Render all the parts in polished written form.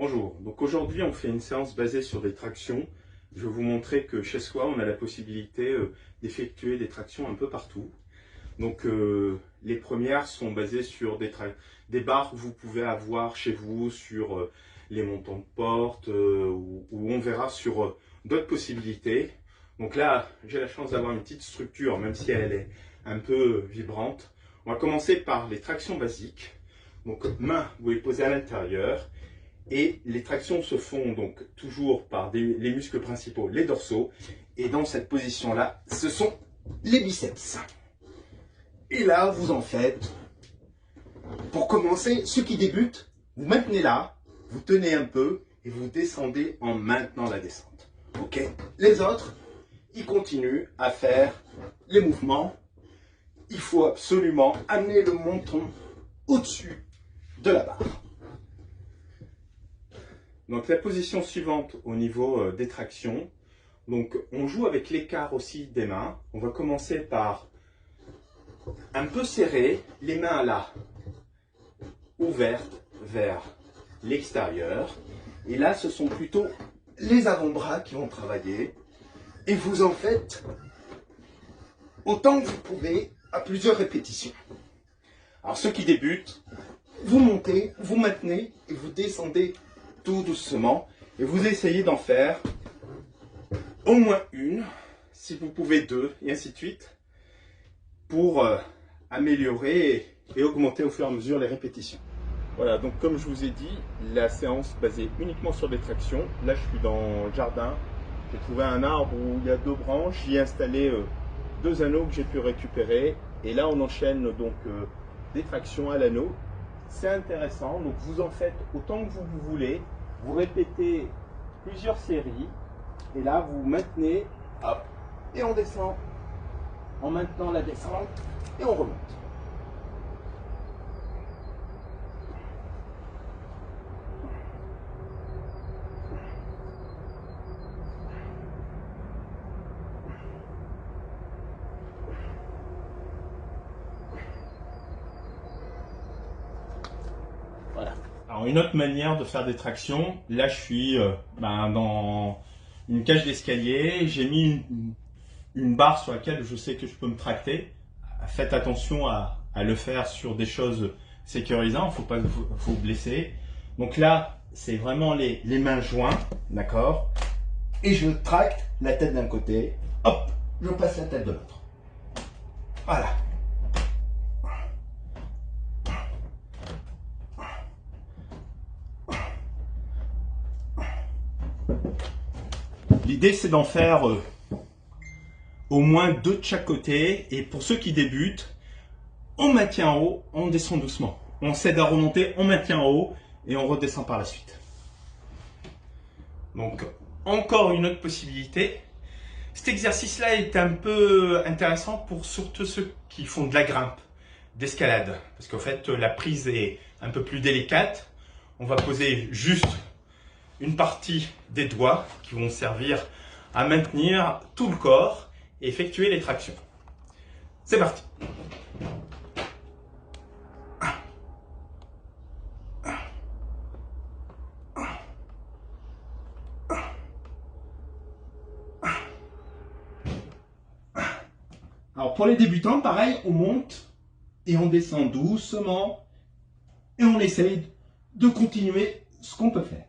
Bonjour, donc aujourd'hui on fait une séance basée sur des tractions. Je vais vous montrer que chez soi on a la possibilité d'effectuer des tractions un peu partout. Donc les premières sont basées sur des barres que vous pouvez avoir chez vous sur les montants de porte ou on verra sur d'autres possibilités. Donc là j'ai la chance d'avoir une petite structure même si elle est un peu vibrante. On va commencer par les tractions basiques. Donc main, vous les posez à l'intérieur. Et les tractions se font donc toujours par les muscles principaux, les dorsaux. Et dans cette position-là, ce sont les biceps. Et là, vous en faites. Pour commencer, ceux qui débutent, vous maintenez là, vous tenez un peu et vous descendez en maintenant la descente. Ok. Les autres, ils continuent à faire les mouvements. Il faut absolument amener le menton au-dessus de la barre. Donc la position suivante au niveau des tractions, donc on joue avec l'écart aussi des mains. On va commencer par un peu serrer, les mains là, ouvertes vers l'extérieur. Et là ce sont plutôt les avant-bras qui vont travailler. Et vous en faites autant que vous pouvez à plusieurs répétitions. Alors ceux qui débutent, vous montez, vous maintenez et vous descendez tout doucement et vous essayez d'en faire au moins une, si vous pouvez deux, et ainsi de suite, pour améliorer et augmenter au fur et à mesure les répétitions. Voilà, donc comme je vous ai dit, la séance basée uniquement sur des tractions. Là, je suis dans le jardin. J'ai trouvé un arbre où il y a deux branches. J'y ai installé deux anneaux que j'ai pu récupérer. Et là, on enchaîne donc des tractions à l'anneau. C'est intéressant, donc vous en faites autant que vous voulez, vous répétez plusieurs séries, et là vous maintenez, hop, et on descend, en maintenant la descente, et on remonte. Voilà. Alors une autre manière de faire des tractions, là je suis dans une cage d'escalier, j'ai mis une barre sur laquelle je sais que je peux me tracter. Faites attention à le faire sur des choses sécurisantes, il ne faut pas vous blesser. Donc là c'est vraiment les mains jointes, d'accord? Et je tracte la tête d'un côté, hop, je passe la tête de l'autre. Voilà. L'idée c'est d'en faire au moins deux de chaque côté, et pour ceux qui débutent, on maintient en haut, on descend doucement. On s'aide à remonter, on maintient en haut et on redescend par la suite. Donc encore une autre possibilité. Cet exercice-là est un peu intéressant pour surtout ceux qui font de la grimpe, d'escalade, parce qu'en fait la prise est un peu plus délicate. On va poser juste une partie des doigts qui vont servir à maintenir tout le corps et effectuer les tractions. C'est parti. Alors pour les débutants, pareil, on monte et on descend doucement et on essaye de continuer ce qu'on peut faire.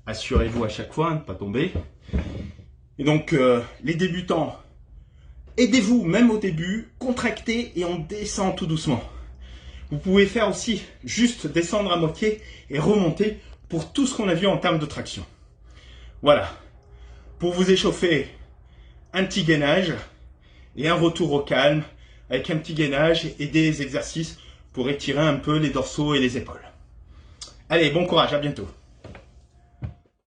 Assurez-vous à chaque fois de ne pas tomber. Et donc les débutants, aidez-vous même au début, contractez et on descend tout doucement. Vous pouvez faire aussi juste descendre à moitié et remonter pour tout ce qu'on a vu en termes de traction. Voilà. Pour vous échauffer, un petit gainage et un retour au calme avec un petit gainage et des exercices pour étirer un peu les dorsaux et les épaules. Allez, bon courage, à bientôt.